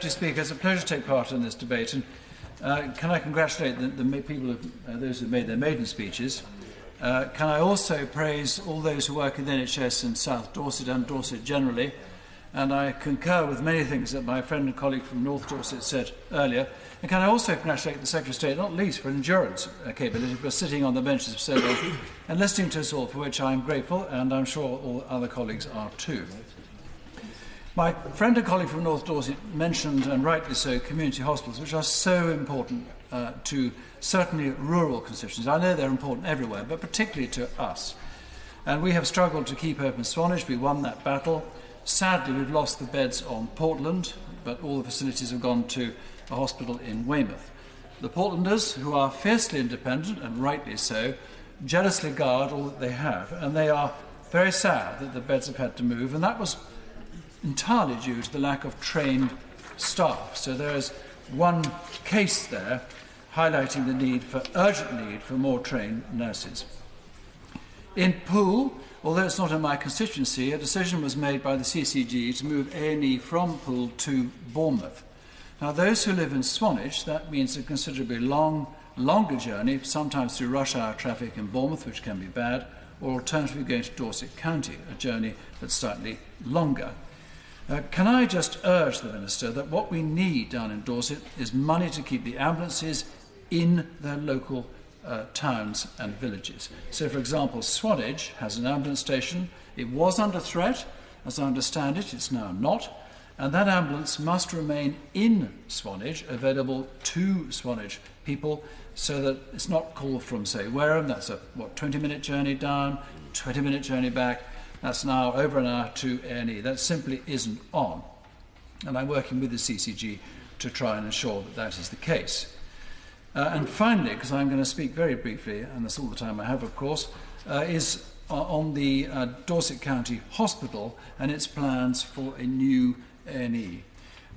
Deputy Speaker, it's a pleasure to take part in this debate. And can I congratulate the people, those who made their maiden speeches. Can I also praise all those who work in the NHS in South Dorset and Dorset generally. And I concur with many things that my friend and colleague from North Dorset said earlier. And can I also congratulate the Secretary of State, not least for endurance capability, for sitting on the benches for so long and listening to us all, for which I am grateful, and I'm sure all other colleagues are too. My friend and colleague from North Dorset mentioned, and rightly so, community hospitals, which are so important to certainly rural constituencies. I know they're important everywhere, but particularly to us. And we have struggled to keep open Swanage. We won that battle. Sadly, we've lost the beds on Portland, but all the facilities have gone to a hospital in Weymouth. The Portlanders, who are fiercely independent, and rightly so, jealously guard all that they have, and they are very sad that the beds have had to move, and that was entirely due to the lack of trained staff. So there is one case there highlighting the urgent need for more trained nurses. In Poole, although it's not in my constituency, a decision was made by the CCG to move A&E from Poole to Bournemouth. Now, those who live in Swanage, that means a considerably longer journey, sometimes through rush hour traffic in Bournemouth, which can be bad, or alternatively going to Dorset County, a journey that's slightly longer. Can I just urge the Minister that what we need down in Dorset is money to keep the ambulances in their local towns and villages. So, for example, Swanage has an ambulance station. It was under threat, as I understand it. It's now not. And that ambulance must remain in Swanage, available to Swanage people, so that it's not called from, say, Wareham. That's a, 20-minute journey down, 20-minute journey back. That's now over an hour to A&E. That simply isn't on. And I'm working with the CCG to try and ensure that that is the case. And finally, because I'm going to speak very briefly, and that's all the time I have, of course, is on the Dorset County Hospital and its plans for a new A&E.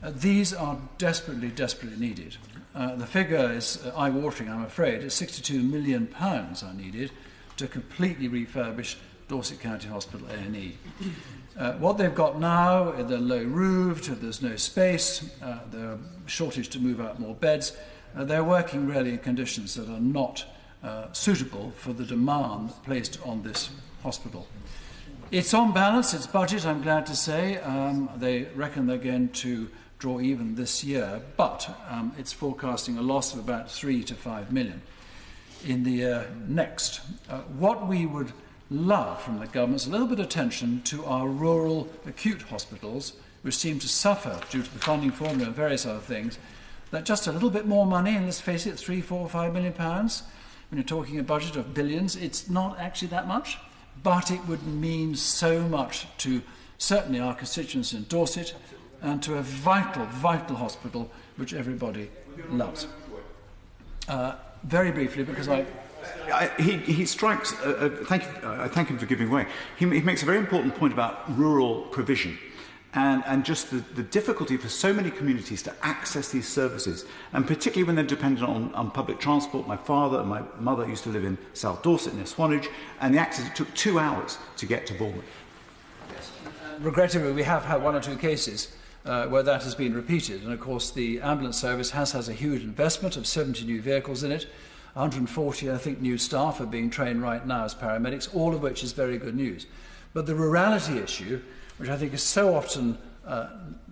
These are desperately, desperately needed. The figure is eye-watering, I'm afraid. It's £62 million are needed to completely refurbish Dorset County Hospital A&E. What they've got now, they're low-roofed, there's no space, there's a shortage to move out more beds. They're working really in conditions that are not suitable for the demand placed on this hospital. It's on balance, its budget, I'm glad to say. They reckon they're going to draw even this year, but it's forecasting a loss of about 3 to 5 million in the year next. What we would love from the government is a little bit of attention to our rural acute hospitals, which seem to suffer due to the funding formula and various other things. That just a little bit more money, and let's face it, 3, 4, 5 million pounds, when you're talking a budget of billions, it's not actually that much, but it would mean so much to certainly our constituents in Dorset and to a vital, vital hospital which everybody loves. Very briefly, because he strikes, I thank him for giving way. He makes a very important point about rural provision. And just the difficulty for so many communities to access these services, and particularly when they're dependent on public transport. My father and my mother used to live in South Dorset near Swanage, and the access, it took 2 hours to get to Bournemouth. Yes. Regrettably, we have had 1 or 2 cases where that has been repeated, and of course the ambulance service has a huge investment of 70 new vehicles in it. 140, I think, new staff are being trained right now as paramedics, all of which is very good news. But the rurality issue, which I think is so often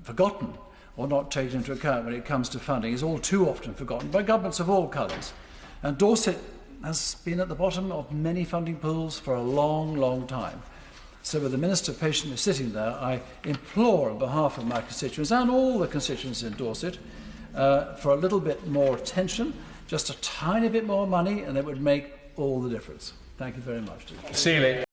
forgotten or not taken into account when it comes to funding, is all too often forgotten by governments of all colours. And Dorset has been at the bottom of many funding pools for a long, long time. So with the Minister patiently sitting there, I implore on behalf of my constituents and all the constituents in Dorset for a little bit more attention, just a tiny bit more money, and it would make all the difference. Thank you very much. Seeley.